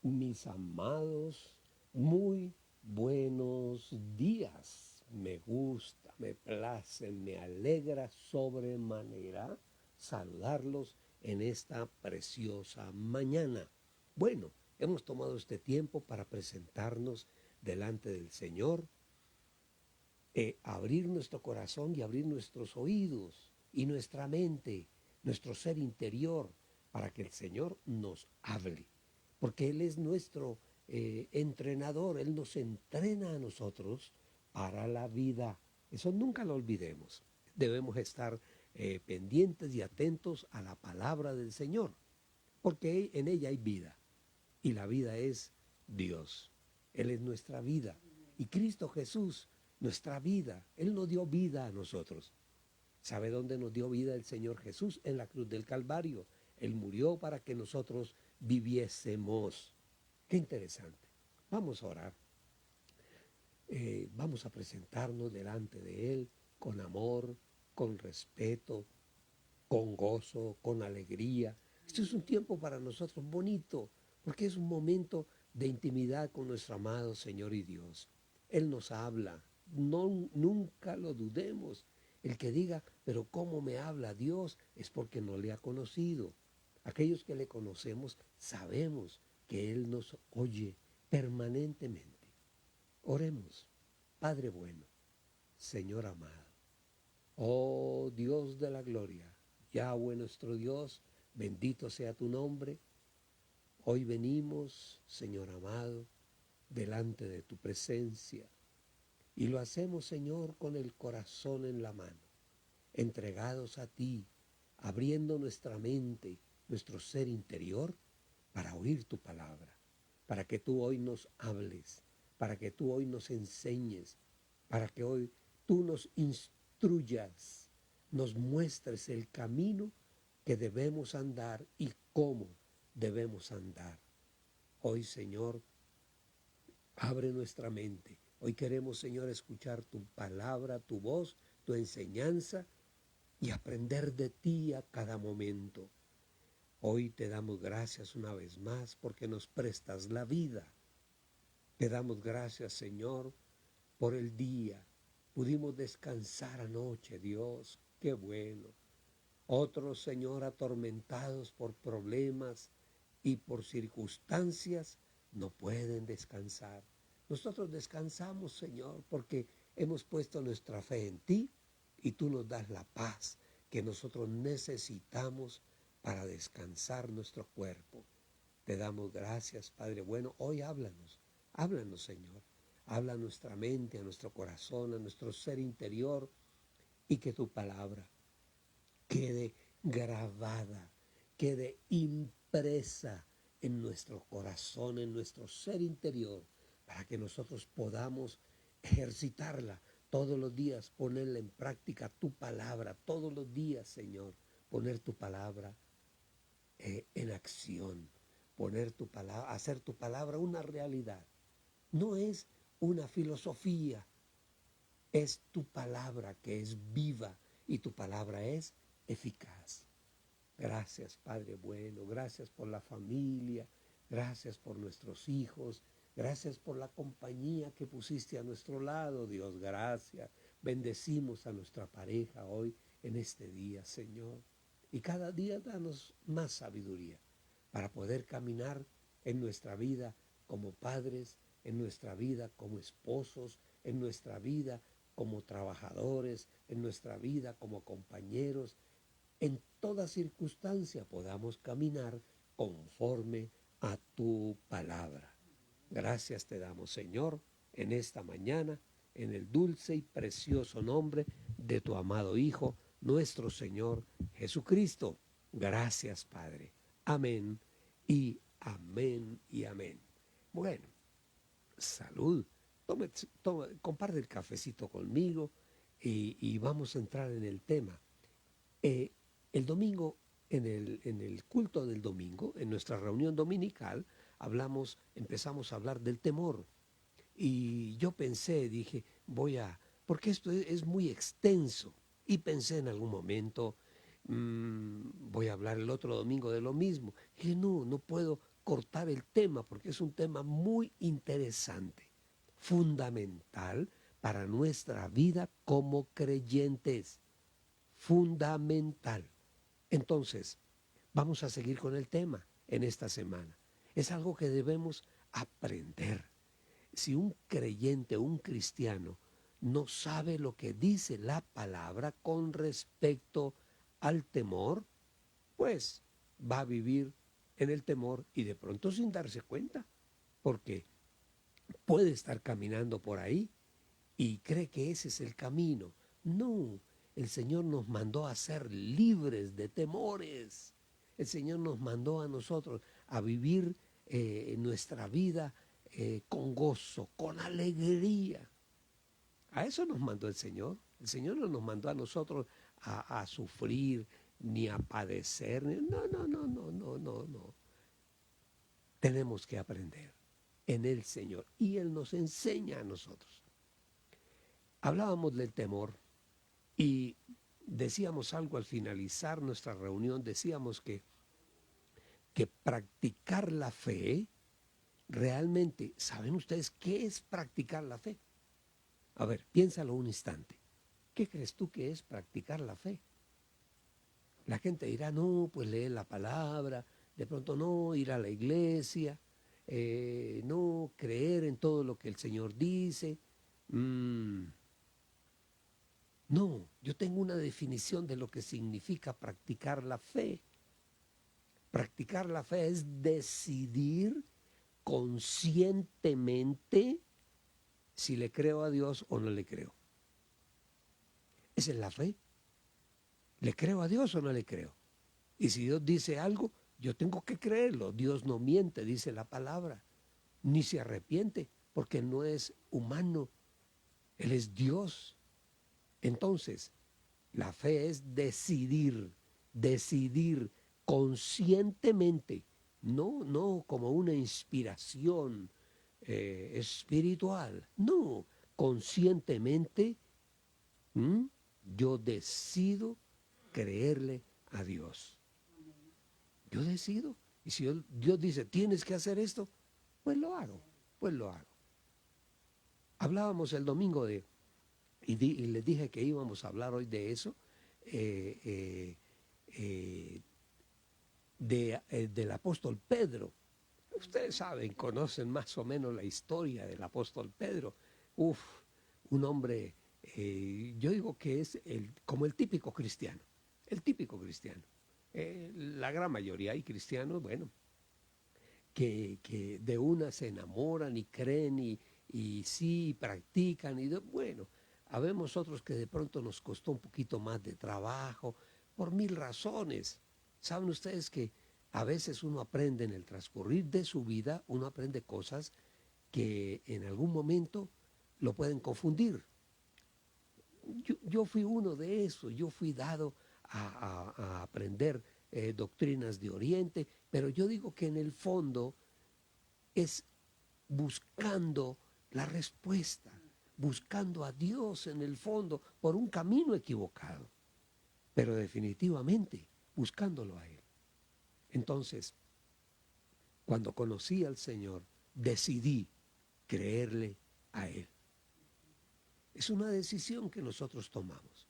Mis amados, muy buenos días. Me gusta, me place, me alegra sobremanera saludarlos en esta preciosa mañana. Bueno, hemos tomado este tiempo para presentarnos delante del Señor, abrir nuestro corazón y abrir nuestros oídos y nuestra mente, nuestro ser interior, para que el Señor nos hable. Porque Él es nuestro entrenador, Él nos entrena a nosotros para la vida. Eso nunca lo olvidemos. Debemos estar pendientes y atentos a la palabra del Señor, porque en ella hay vida, y la vida es Dios. Él es nuestra vida. Y Cristo Jesús, nuestra vida. Él nos dio vida a nosotros. ¿Sabe dónde nos dio vida el Señor Jesús? En la cruz del Calvario. Él murió para que nosotros viviésemos. Qué interesante. Vamos a orar. Vamos a presentarnos delante de Él con amor, con respeto, con gozo, con alegría. Este es un tiempo para nosotros bonito, porque es un momento de intimidad con nuestro amado Señor y Dios. Él nos habla, no, nunca lo dudemos. El que diga, pero ¿cómo me habla Dios? Es porque no le ha conocido. Aquellos que le conocemos sabemos que Él nos oye permanentemente. Oremos. Padre bueno, Señor amado, oh Dios de la gloria, Yahweh nuestro Dios, bendito sea tu nombre. Hoy venimos, Señor amado, delante de tu presencia, y lo hacemos, Señor, con el corazón en la mano, entregados a ti, abriendo nuestra mente, nuestro ser interior, para oír tu palabra, para que tú hoy nos hables, para que tú hoy nos enseñes, para que hoy tú nos instruyas, nos muestres el camino que debemos andar y cómo debemos andar. Hoy, Señor, abre nuestra mente. Hoy queremos, Señor, escuchar tu palabra, tu voz, tu enseñanza y aprender de ti a cada momento. Hoy te damos gracias una vez más porque nos prestas la vida. Te damos gracias, Señor, por el día. Pudimos descansar anoche, Dios, qué bueno. Otros, Señor, atormentados por problemas y por circunstancias, no pueden descansar. Nosotros descansamos, Señor, porque hemos puesto nuestra fe en ti y tú nos das la paz que nosotros necesitamos para descansar nuestro cuerpo. Te damos gracias, Padre bueno. Hoy háblanos, Señor. Habla a nuestra mente, a nuestro corazón, a nuestro ser interior, y que tu palabra quede grabada, quede impresa en nuestro corazón, en nuestro ser interior, para que nosotros podamos ejercitarla todos los días, ponerla en práctica, tu palabra, todos los días, Señor, poner tu palabra en acción, poner tu palabra, hacer tu palabra una realidad. No es una filosofía, es tu palabra que es viva y tu palabra es eficaz. Gracias, Padre bueno, gracias por la familia, gracias por nuestros hijos, gracias por la compañía que pusiste a nuestro lado, Dios, gracias. Bendecimos a nuestra pareja hoy en este día, Señor. Y cada día danos más sabiduría para poder caminar en nuestra vida como padres, en nuestra vida como esposos, en nuestra vida como trabajadores, en nuestra vida como compañeros. En toda circunstancia podamos caminar conforme a tu palabra. Gracias te damos, Señor, en esta mañana, en el dulce y precioso nombre de tu amado Hijo, nuestro Señor Jesucristo. Gracias, Padre. Amén y amén y amén. Bueno, salud. Comparte el cafecito conmigo y vamos a entrar en el tema. El domingo, en el culto del domingo, en nuestra reunión dominical, empezamos a hablar del temor. Y yo pensé, dije, porque esto es muy extenso. Y pensé en algún momento, voy a hablar el otro domingo de lo mismo. Dije, no puedo cortar el tema porque es un tema muy interesante, fundamental para nuestra vida como creyentes, fundamental. Entonces, vamos a seguir con el tema en esta semana. Es algo que debemos aprender. Si un creyente, un cristiano, no sabe lo que dice la palabra con respecto al temor, pues va a vivir en el temor y de pronto sin darse cuenta, porque puede estar caminando por ahí y cree que ese es el camino. No, el Señor nos mandó a ser libres de temores. El Señor nos mandó a nosotros a vivir nuestra vida con gozo, con alegría. A eso nos mandó el Señor. El Señor no nos mandó a nosotros a sufrir ni a padecer. No, no, no, no, no, no, no. Tenemos que aprender en el Señor y Él nos enseña a nosotros. Hablábamos del temor y decíamos algo al finalizar nuestra reunión, decíamos que practicar la fe, realmente, ¿saben ustedes qué es practicar la fe? A ver, piénsalo un instante. ¿Qué crees tú que es practicar la fe? La gente dirá, no, pues leer la palabra, de pronto no, ir a la iglesia, no, creer en todo lo que el Señor dice. No, yo tengo una definición de lo que significa practicar la fe. Practicar la fe es decidir conscientemente si le creo a Dios o no le creo. Esa es la fe. ¿Le creo a Dios o no le creo? Y si Dios dice algo, yo tengo que creerlo. Dios no miente, dice la palabra, ni se arrepiente, porque no es humano, Él es Dios. Entonces, la fe es decidir conscientemente, no como una inspiración espiritual, no, conscientemente, yo decido creerle a Dios. Yo decido. Y si Dios dice, tienes que hacer esto, pues lo hago, pues lo hago. Hablábamos el domingo y les dije que íbamos a hablar hoy de eso, del apóstol Pedro. Ustedes saben, conocen más o menos la historia del apóstol Pedro. Un hombre, yo digo que es como el típico cristiano, el típico cristiano. La gran mayoría hay cristianos, bueno, que de una se enamoran y creen y sí practican bueno, habemos otros que de pronto nos costó un poquito más de trabajo por mil razones. Saben ustedes que a veces uno aprende en el transcurrir de su vida, uno aprende cosas que en algún momento lo pueden confundir. Yo fui uno de esos, yo fui dado a aprender doctrinas de Oriente, pero yo digo que en el fondo es buscando la respuesta, buscando a Dios en el fondo por un camino equivocado, pero definitivamente buscándolo a Él. Entonces, cuando conocí al Señor, decidí creerle a Él. Es una decisión que nosotros tomamos.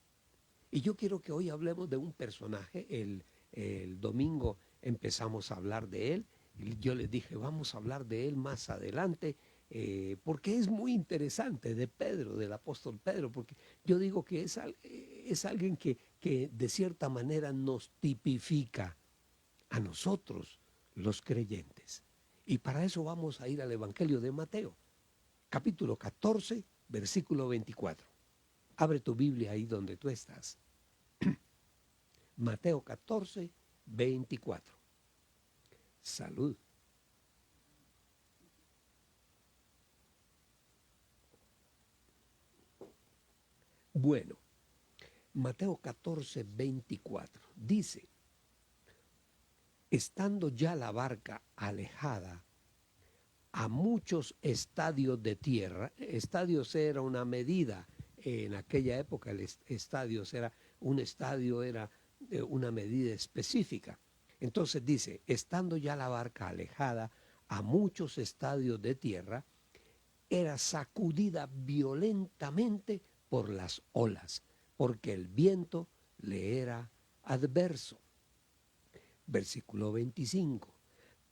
Y yo quiero que hoy hablemos de un personaje. El domingo empezamos a hablar de él. Yo les dije, vamos a hablar de él más adelante, porque es muy interesante, de Pedro, del apóstol Pedro, porque yo digo que es alguien que de cierta manera nos tipifica a nosotros, los creyentes. Y para eso vamos a ir al Evangelio de Mateo, capítulo 14, versículo 24. Abre tu Biblia ahí donde tú estás. Mateo 14, 24. Salud. Bueno, Mateo 14, 24 dice, estando ya la barca alejada a muchos estadios de tierra, estadios era una medida, en aquella época el estadios era un estadio, era una medida específica. Entonces dice, estando ya la barca alejada a muchos estadios de tierra, era sacudida violentamente por las olas, porque el viento le era adverso. Versículo 25.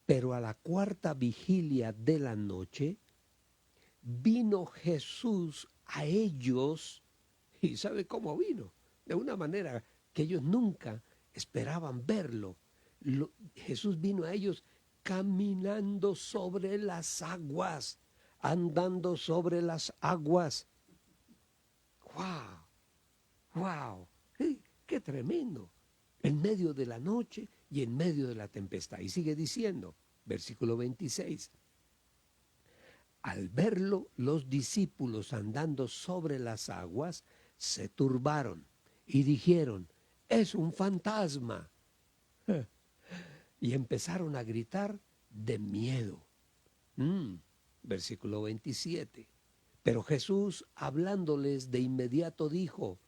Pero a la cuarta vigilia de la noche, vino Jesús a ellos, y ¿sabe cómo vino? De una manera que ellos nunca esperaban verlo. Jesús vino a ellos caminando sobre las aguas, andando sobre las aguas. ¡Wow! ¡Wow! ¡Qué tremendo! En medio de la noche y en medio de la tempestad. Y sigue diciendo, versículo 26. Al verlo, los discípulos andando sobre las aguas se turbaron y dijeron, es un fantasma. Y empezaron a gritar de miedo. Versículo 27. Pero Jesús, hablándoles de inmediato, dijo,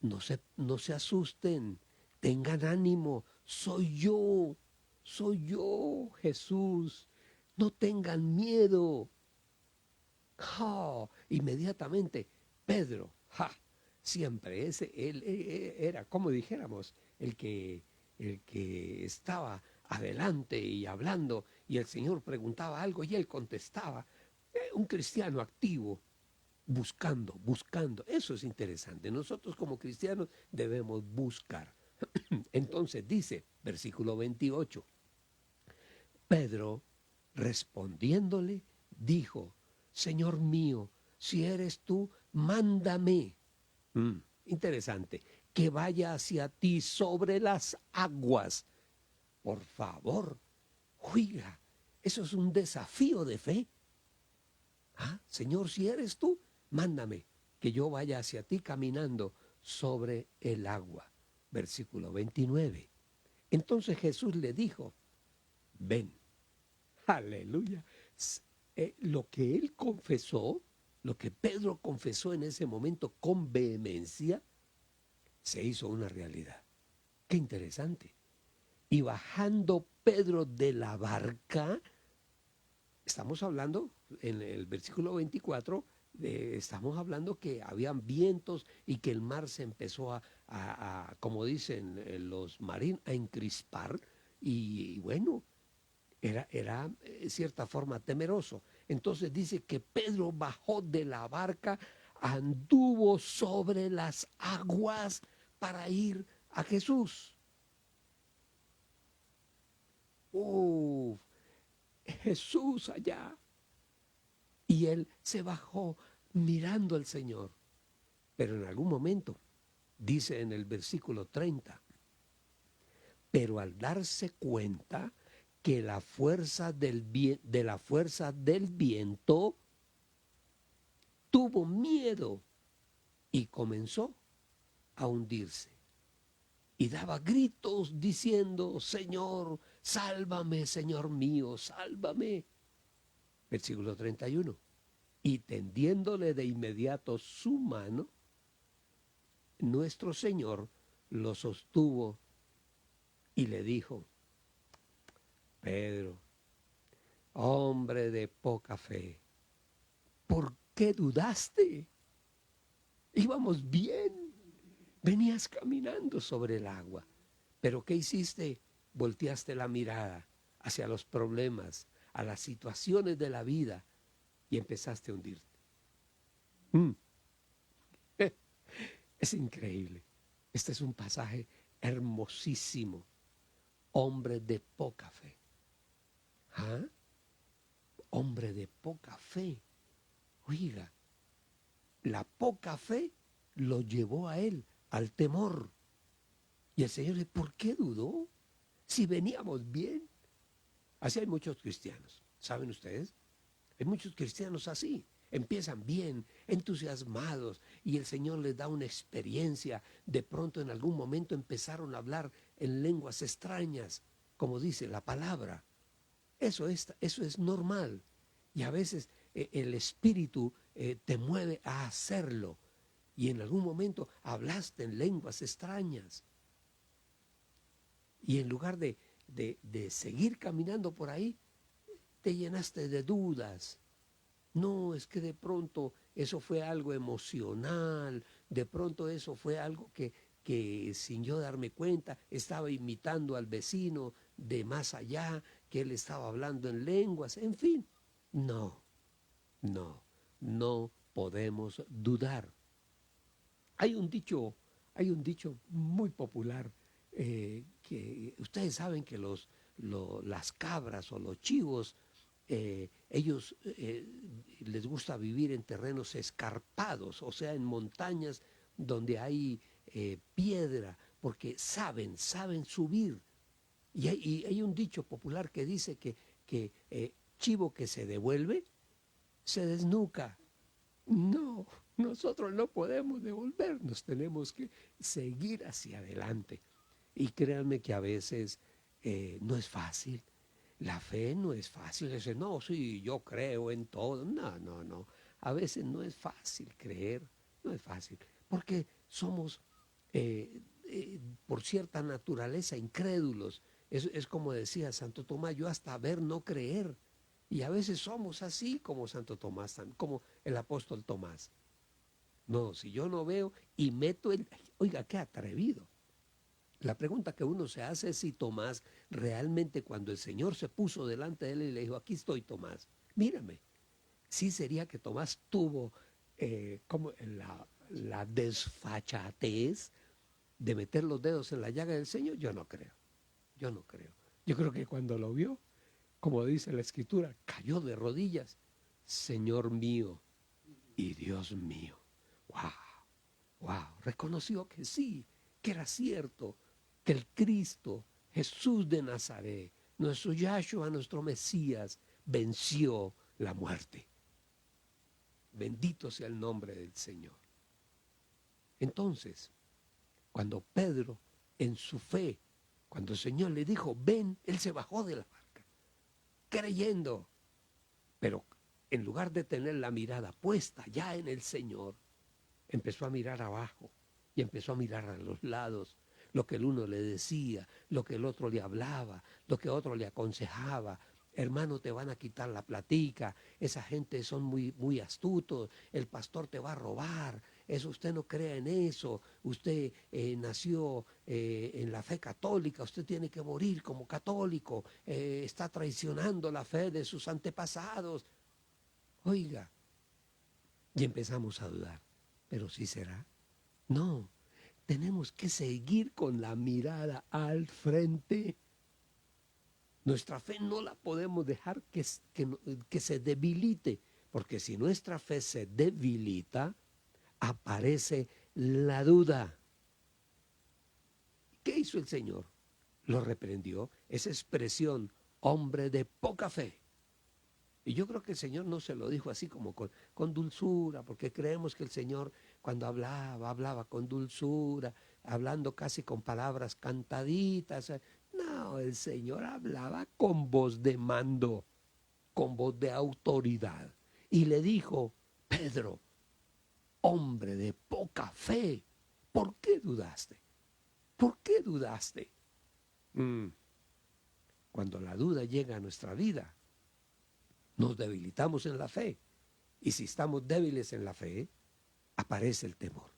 no se asusten, tengan ánimo, soy yo, Jesús, no tengan miedo. Inmediatamente, Pedro, siempre él era, como dijéramos, el que estaba adelante y hablando, y el Señor preguntaba algo y él contestaba. Un cristiano activo, buscando. Eso es interesante. Nosotros como cristianos debemos buscar. Entonces dice, versículo 28, Pedro, respondiéndole, dijo, Señor mío, si eres tú, mándame. Interesante, que vaya hacia ti sobre las aguas. Por favor, oiga, eso es un desafío de fe. Señor, si eres tú, mándame que yo vaya hacia ti caminando sobre el agua. Versículo 29. Entonces Jesús le dijo, ven. Aleluya. Lo que él confesó, lo que Pedro confesó en ese momento con vehemencia, se hizo una realidad. Qué interesante. Y bajando Pedro de la barca, estamos hablando en el versículo 24, estamos hablando que habían vientos y que el mar se empezó como dicen los marinos, a encrispar y bueno, era cierta forma temeroso. Entonces dice que Pedro bajó de la barca, anduvo sobre las aguas para ir a Jesús. Jesús allá. Y él se bajó mirando al Señor. Pero en algún momento, dice en el versículo 30, pero al darse cuenta que la fuerza de la fuerza del viento, tuvo miedo y comenzó a hundirse. Y daba gritos diciendo, Señor, sálvame, Señor mío, sálvame. Versículo 31. Y tendiéndole de inmediato su mano, nuestro Señor lo sostuvo y le dijo, Pedro, hombre de poca fe, ¿por qué dudaste? Íbamos bien, venías caminando sobre el agua, pero ¿qué hiciste? Volteaste la mirada hacia los problemas, a las situaciones de la vida y empezaste a hundirte. Es increíble. Este es un pasaje hermosísimo. Hombre de poca fe. Hombre de poca fe. Oiga, la poca fe lo llevó a él al temor. Y el Señor dice, ¿por qué dudó? Si veníamos bien. Así hay muchos cristianos, ¿saben ustedes? Hay muchos cristianos así. Empiezan bien, entusiasmados, y el Señor les da una experiencia. De pronto en algún momento empezaron a hablar en lenguas extrañas, como dice la palabra. Eso es normal. Y a veces el Espíritu te mueve a hacerlo. Y en algún momento hablaste en lenguas extrañas. Y en lugar de de seguir caminando por ahí, te llenaste de dudas. No, es que de pronto eso fue algo emocional, de pronto eso fue algo que sin yo darme cuenta estaba imitando al vecino de más allá, que él estaba hablando en lenguas, en fin. No, no, no podemos dudar. Hay un dicho muy popular que ustedes saben que las cabras o los chivos, ellos les gusta vivir en terrenos escarpados, o sea, en montañas donde hay piedra, porque saben subir. Y hay un dicho popular que dice que chivo que se devuelve, se desnuca. No, nosotros no podemos devolvernos, tenemos que seguir hacia adelante. Y créanme que a veces no es fácil. La fe no es fácil. Dice, no, sí, yo creo en todo. No, no, no. A veces no es fácil creer, no es fácil. Porque somos, por cierta naturaleza, incrédulos. Es como decía Santo Tomás, yo hasta ver no creer. Y a veces somos así como Santo Tomás, como el apóstol Tomás. No, si yo no veo y meto el... Oiga, qué atrevido. La pregunta que uno se hace es si Tomás realmente cuando el Señor se puso delante de él y le dijo, aquí estoy Tomás, mírame. Sí sería que Tomás tuvo como la desfachatez de meter los dedos en la llaga del Señor. Yo no creo, yo no creo. Yo creo que cuando lo vio, como dice la Escritura, cayó de rodillas. Señor mío y Dios mío. ¡Wow! ¡Wow! Reconoció que sí, que era cierto, que el Cristo, Jesús de Nazaret, nuestro Yahshua, nuestro Mesías, venció la muerte. Bendito sea el nombre del Señor. Entonces, cuando Pedro, en su fe, cuando el Señor le dijo, ven, él se bajó de la barca, creyendo. Pero en lugar de tener la mirada puesta ya en el Señor, empezó a mirar abajo y empezó a mirar a los lados, lo que el uno le decía, lo que el otro le hablaba, lo que otro le aconsejaba. Hermano, te van a quitar la platica, esa gente son muy astutos, el pastor te va a robar, eso usted no crea en eso, usted nació en la fe católica, usted tiene que morir como católico, está traicionando la fe de sus antepasados. Oiga, y empezamos a dudar, pero ¿sí será? No, tenemos que seguir con la mirada al frente. Nuestra fe no la podemos dejar que se debilite, porque si nuestra fe se debilita, aparece la duda. ¿Qué hizo el Señor? Lo reprendió, esa expresión, hombre de poca fe. Y yo creo que el Señor no se lo dijo así como con dulzura, porque creemos que el Señor cuando hablaba con dulzura, hablando casi con palabras cantaditas. No, el Señor hablaba con voz de mando, con voz de autoridad. Y le dijo, Pedro, hombre de poca fe, ¿por qué dudaste? ¿Por qué dudaste? Cuando la duda llega a nuestra vida, nos debilitamos en la fe. Y si estamos débiles en la fe, aparece el temor.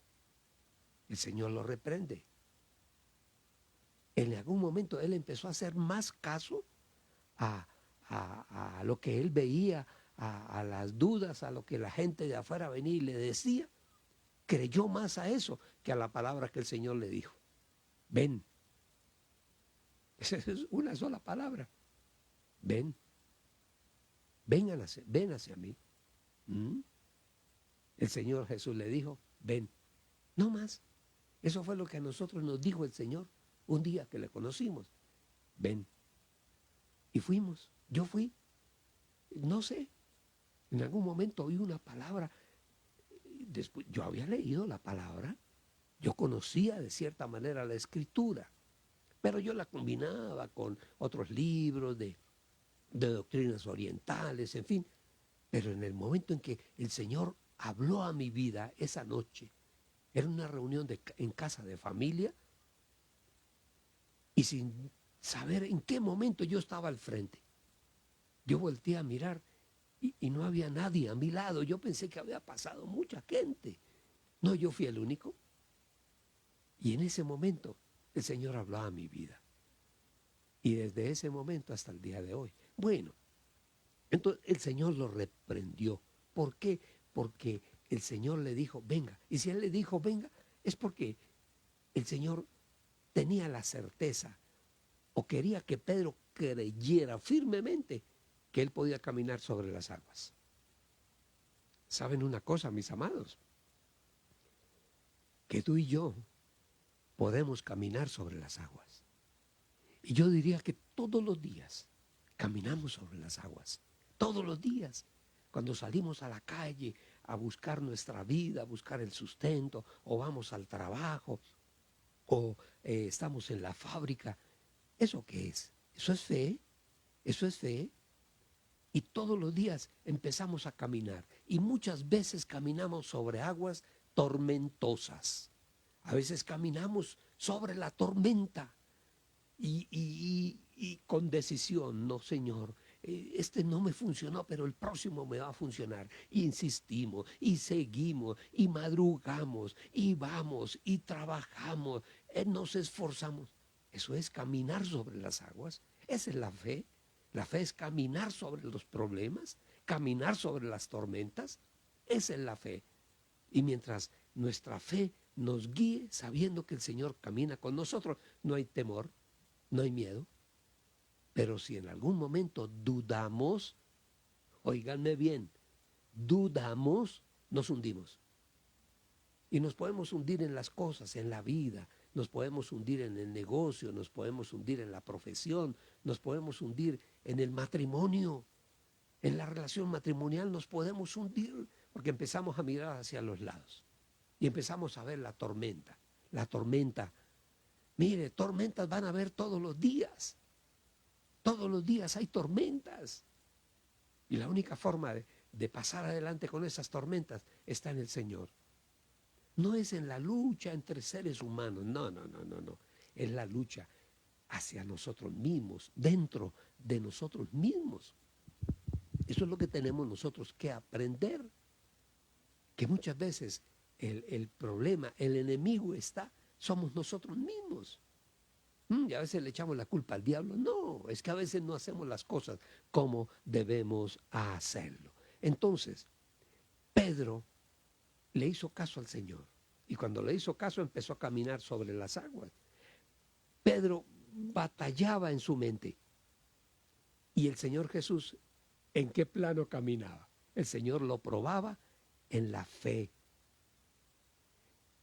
El Señor lo reprende. En algún momento él empezó a hacer más caso a lo que él veía, a las dudas, a lo que la gente de afuera venía y le decía. Creyó más a eso que a la palabra que el Señor le dijo. Ven. Esa es una sola palabra. Ven. Ven hacia mí. El Señor Jesús le dijo, ven. No más. Eso fue lo que a nosotros nos dijo el Señor un día que le conocimos. Ven. Y fuimos. Yo fui. No sé. En algún momento oí una palabra. Después, yo había leído la palabra. Yo conocía de cierta manera la Escritura. Pero yo la combinaba con otros libros de doctrinas orientales, en fin. Pero en el momento en que el Señor habló a mi vida esa noche, era una reunión en casa de familia, y sin saber en qué momento yo estaba al frente. Yo volteé a mirar y no había nadie a mi lado. Yo pensé que había pasado mucha gente. No, yo fui el único. Y en ese momento el Señor habló a mi vida. Y desde ese momento hasta el día de hoy. Bueno, entonces el Señor lo reprendió. ¿Por qué? Porque el Señor le dijo, venga. Y si Él le dijo, venga, es porque el Señor tenía la certeza o quería que Pedro creyera firmemente que él podía caminar sobre las aguas. ¿Saben una cosa, mis amados? Que tú y yo podemos caminar sobre las aguas. Y yo diría que todos los días caminamos sobre las aguas. Todos los días. Cuando salimos a la calle a buscar nuestra vida, a buscar el sustento, o vamos al trabajo, o estamos en la fábrica. ¿Eso qué es? Eso es fe. Eso es fe. Y todos los días empezamos a caminar. Y muchas veces caminamos sobre aguas tormentosas. A veces caminamos sobre la tormenta. Y con decisión, no, Señor, este no me funcionó, pero el próximo me va a funcionar. Y insistimos, y seguimos, y madrugamos, y vamos, y trabajamos, nos esforzamos. Eso es caminar sobre las aguas. Esa es la fe. La fe es caminar sobre los problemas, caminar sobre las tormentas. Esa es la fe. Y mientras nuestra fe nos guíe, sabiendo que el Señor camina con nosotros, no hay temor, no hay miedo. Pero si en algún momento dudamos, óiganme bien, dudamos, nos hundimos. Y nos podemos hundir en las cosas, en la vida, nos podemos hundir en el negocio, nos podemos hundir en la profesión, nos podemos hundir en el matrimonio, en la relación matrimonial nos podemos hundir porque empezamos a mirar hacia los lados y empezamos a ver la tormenta. La tormenta, mire, tormentas van a haber todos los días. Todos los días hay tormentas. Y la única forma de pasar adelante con esas tormentas está en el Señor. No es en la lucha entre seres humanos, no. Es la lucha hacia nosotros mismos, dentro de nosotros mismos. Eso es lo que tenemos nosotros que aprender. Que muchas veces el problema, el enemigo somos nosotros mismos. Y a veces le echamos la culpa al diablo. No, es que a veces no hacemos las cosas como debemos hacerlo. Entonces, Pedro le hizo caso al Señor. Y cuando le hizo caso empezó a caminar sobre las aguas. Pedro batallaba en su mente. Y el Señor Jesús, ¿en qué plano caminaba? El Señor lo probaba en la fe.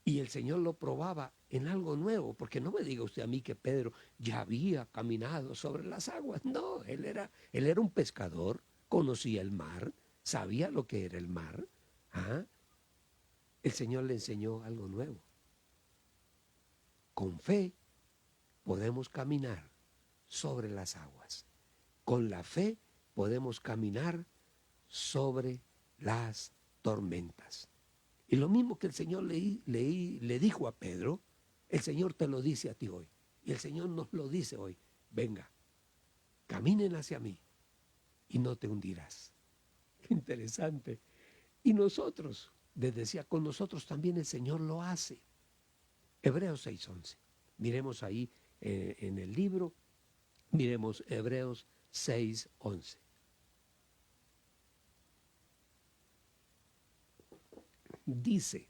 Y el Señor lo probaba en algo nuevo, porque no me diga usted a mí que Pedro ya había caminado sobre las aguas. No, él era un pescador, conocía el mar, sabía lo que era el mar. ¿Ah? El Señor le enseñó algo nuevo. Con fe podemos caminar sobre las aguas. Con la fe podemos caminar sobre las tormentas. Y lo mismo que el Señor le dijo a Pedro, el Señor te lo dice a ti hoy. Y el Señor nos lo dice hoy. Venga, caminen hacia mí y no te hundirás. Qué interesante. Y nosotros, les decía, con nosotros también el Señor lo hace. Hebreos 6:11. Miremos ahí en el libro, miremos Hebreos 6:11. Dice,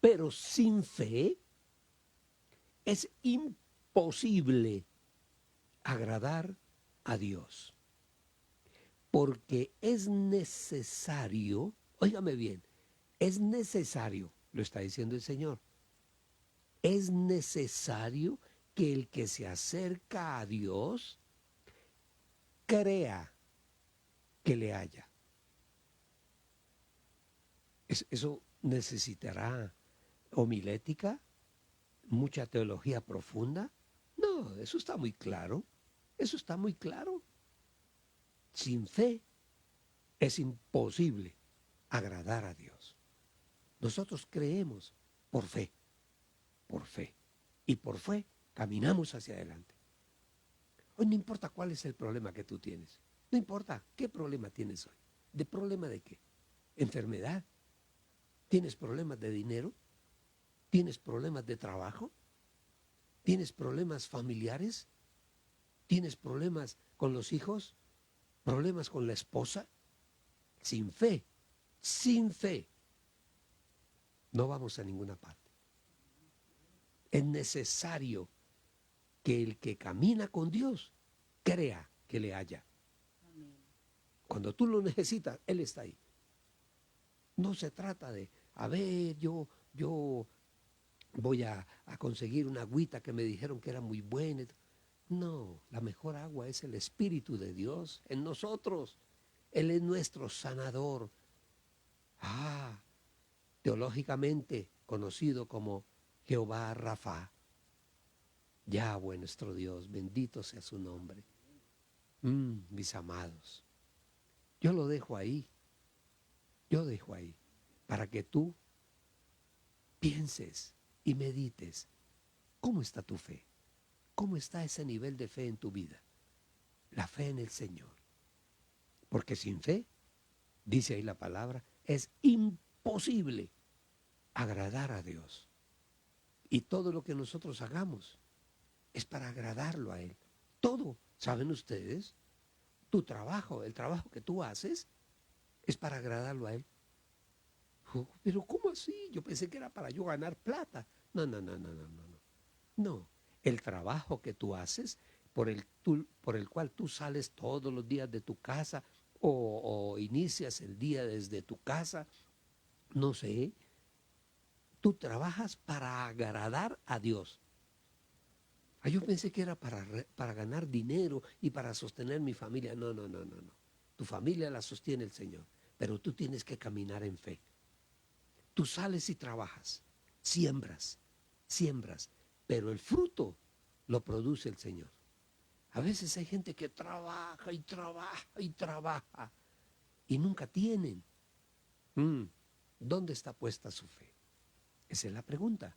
pero sin fe es imposible agradar a Dios. Porque es necesario, óigame bien, es necesario, lo está diciendo el Señor, es necesario que el que se acerca a Dios crea que le haya. Eso necesitará homilética, mucha teología profunda. No, eso está muy claro. Eso está muy claro. Sin fe es imposible agradar a Dios. Nosotros creemos por fe, y por fe caminamos hacia adelante. Hoy no importa cuál es el problema que tú tienes. No importa qué problema tienes hoy. ¿De problema de qué? ¿Enfermedad? ¿Tienes problemas de dinero? ¿Tienes problemas de trabajo? ¿Tienes problemas familiares? ¿Tienes problemas con los hijos? ¿Problemas con la esposa? Sin fe, no vamos a ninguna parte. Es necesario que el que camina con Dios crea que le haya. Cuando tú lo necesitas, Él está ahí. No se trata de, a ver, yo voy a conseguir una agüita que me dijeron que era muy buena. No, la mejor agua es el Espíritu de Dios en nosotros. Él es nuestro sanador. Teológicamente conocido como Jehová Rafa. Yahweh nuestro Dios, bendito sea su nombre. Mis amados, yo lo dejo ahí, para que tú pienses y medites cómo está tu fe, cómo está ese nivel de fe en tu vida, la fe en el Señor. Porque sin fe, dice ahí la palabra, es imposible agradar a Dios. Y todo lo que nosotros hagamos es para agradarlo a Él. Todo, ¿saben ustedes? Tu trabajo, el trabajo que tú haces, es para agradarlo a Él. Pero ¿cómo así? Yo pensé que era para yo ganar plata. No. No, el trabajo que tú haces, por el cual tú sales todos los días de tu casa o inicias el día desde tu casa, no sé, tú trabajas para agradar a Dios. Yo pensé que era para ganar dinero y para sostener mi familia. No. Tu familia la sostiene el Señor, pero tú tienes que caminar en fe. Tú sales y trabajas, siembras, pero el fruto lo produce el Señor. A veces hay gente que trabaja y nunca tienen. ¿Dónde está puesta su fe? Esa es la pregunta.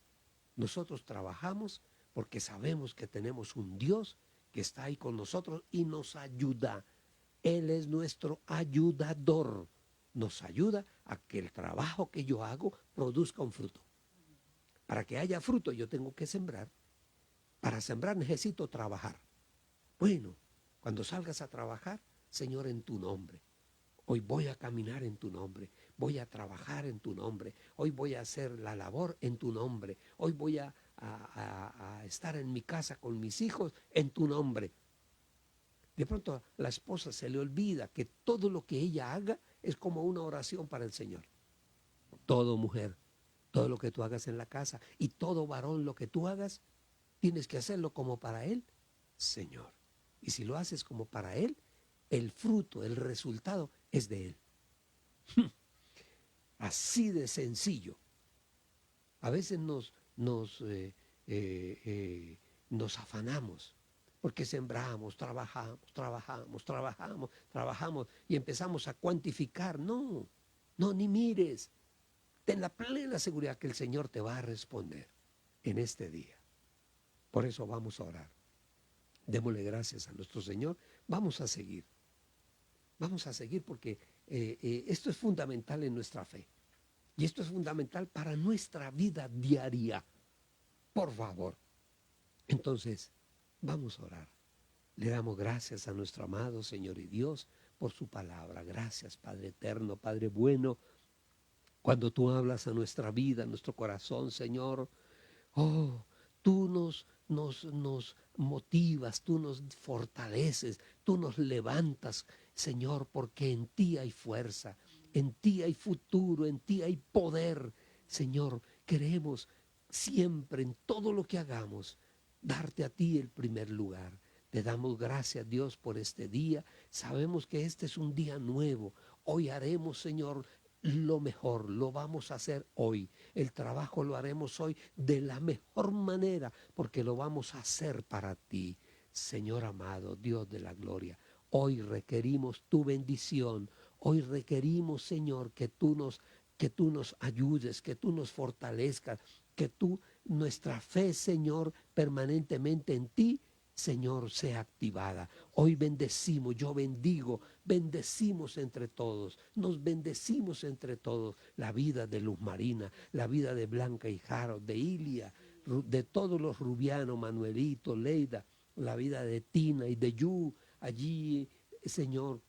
Nosotros trabajamos porque sabemos que tenemos un Dios que está ahí con nosotros y nos ayuda. Él es nuestro ayudador. Nos ayuda a que el trabajo que yo hago produzca un fruto. Para que haya fruto yo tengo que sembrar. Para sembrar necesito trabajar. Bueno, cuando salgas a trabajar, Señor, en tu nombre. Hoy voy a caminar en tu nombre, voy a trabajar en tu nombre, hoy voy a hacer la labor en tu nombre, hoy voy a estar en mi casa con mis hijos en tu nombre. De pronto a la esposa se le olvida que todo lo que ella haga es como una oración para el Señor. Todo mujer, todo lo que tú hagas en la casa y todo varón lo que tú hagas, tienes que hacerlo como para Él, Señor. Y si lo haces como para Él, el fruto, el resultado es de Él. Así de sencillo. A veces nos afanamos porque sembramos, trabajamos y empezamos a cuantificar. No, ni mires. Ten la plena seguridad que el Señor te va a responder en este día. Por eso vamos a orar. Démosle gracias a nuestro Señor. Vamos a seguir porque esto es fundamental en nuestra fe. Y esto es fundamental para nuestra vida diaria. Por favor. Entonces, vamos a orar. Le damos gracias a nuestro amado Señor y Dios por su palabra. Gracias, Padre eterno, Padre bueno. Cuando tú hablas a nuestra vida, a nuestro corazón, Señor, tú nos motivas, tú nos fortaleces, tú nos levantas, Señor, porque en ti hay fuerza, en ti hay futuro, en ti hay poder. Señor, queremos siempre, en todo lo que hagamos, darte a ti el primer lugar. Te damos gracias, Dios, por este día. Sabemos que este es un día nuevo. Hoy haremos, Señor, lo mejor, lo vamos a hacer hoy. El trabajo lo haremos hoy de la mejor manera, porque lo vamos a hacer para ti. Señor amado, Dios de la gloria, hoy requerimos tu bendición. Hoy requerimos, Señor, que tú nos ayudes, que tú nos fortalezcas, que tú nuestra fe, Señor, permanentemente en ti, Señor, sea activada. Hoy bendecimos, yo bendigo, bendecimos entre todos, nos bendecimos entre todos la vida de Luz Marina, la vida de Blanca y Jaro, de Ilia, de todos los Rubianos, Manuelito, Leida, la vida de Tina y de Yu, allí, Señor,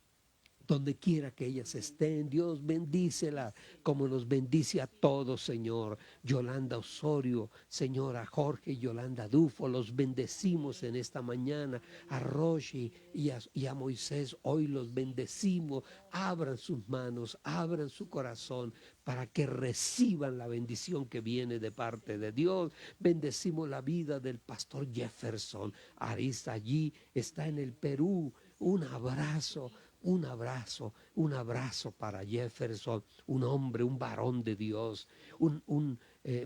donde quiera que ellas estén, Dios bendícela como nos bendice a todos, Señor. Yolanda Osorio, Señor, a Jorge y Yolanda Dufo, los bendecimos en esta mañana. A Roshi y a Moisés, hoy los bendecimos. Abran sus manos, abran su corazón para que reciban la bendición que viene de parte de Dios. Bendecimos la vida del pastor Jefferson. Arista allí está en el Perú. Un abrazo. Un abrazo para Jefferson, un hombre, un varón de Dios,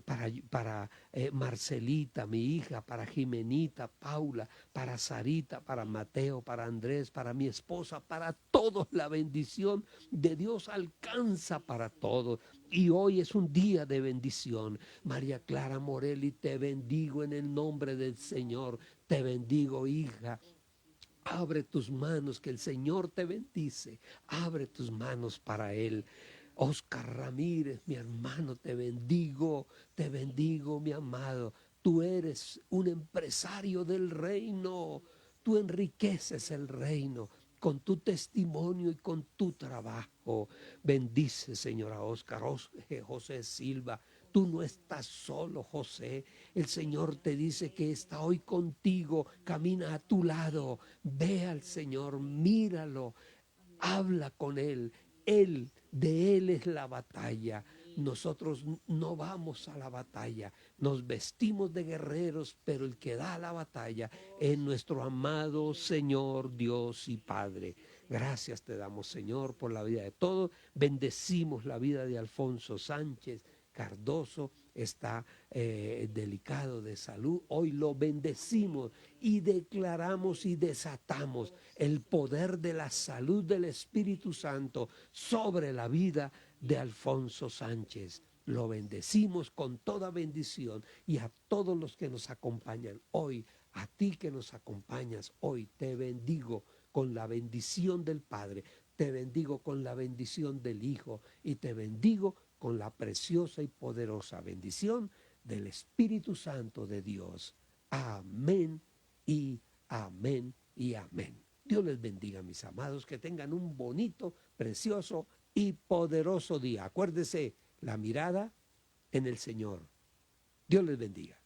para Marcelita, mi hija, para Jimenita, Paula, para Sarita, para Mateo, para Andrés, para mi esposa, para todos. La bendición de Dios alcanza para todos. Y hoy es un día de bendición. María Clara Morelli, te bendigo en el nombre del Señor. Te bendigo, hija. Abre tus manos, que el Señor te bendice. Abre tus manos para Él. Oscar Ramírez, mi hermano, te bendigo, mi amado. Tú eres un empresario del reino. Tú enriqueces el reino con tu testimonio y con tu trabajo. Bendice, señora Oscar, José Silva. Tú no estás solo, José. El Señor te dice que está hoy contigo, camina a tu lado. Ve al Señor, míralo, habla con Él. De Él es la batalla. Nosotros no vamos a la batalla, nos vestimos de guerreros, pero el que da la batalla es nuestro amado Señor, Dios y Padre. Gracias te damos, Señor, por la vida de todos. Bendecimos la vida de Alfonso Sánchez Cardoso, está delicado de salud. Hoy lo bendecimos y declaramos y desatamos el poder de la salud del Espíritu Santo sobre la vida de Alfonso Sánchez. Lo bendecimos con toda bendición, y a todos los que nos acompañan hoy, a ti que nos acompañas hoy, te bendigo con la bendición del Padre, te bendigo con la bendición del Hijo y te bendigo con la preciosa y poderosa bendición del Espíritu Santo de Dios. Amén y amén y amén. Dios les bendiga, mis amados, que tengan un bonito, precioso y poderoso día. Acuérdese, la mirada en el Señor. Dios les bendiga.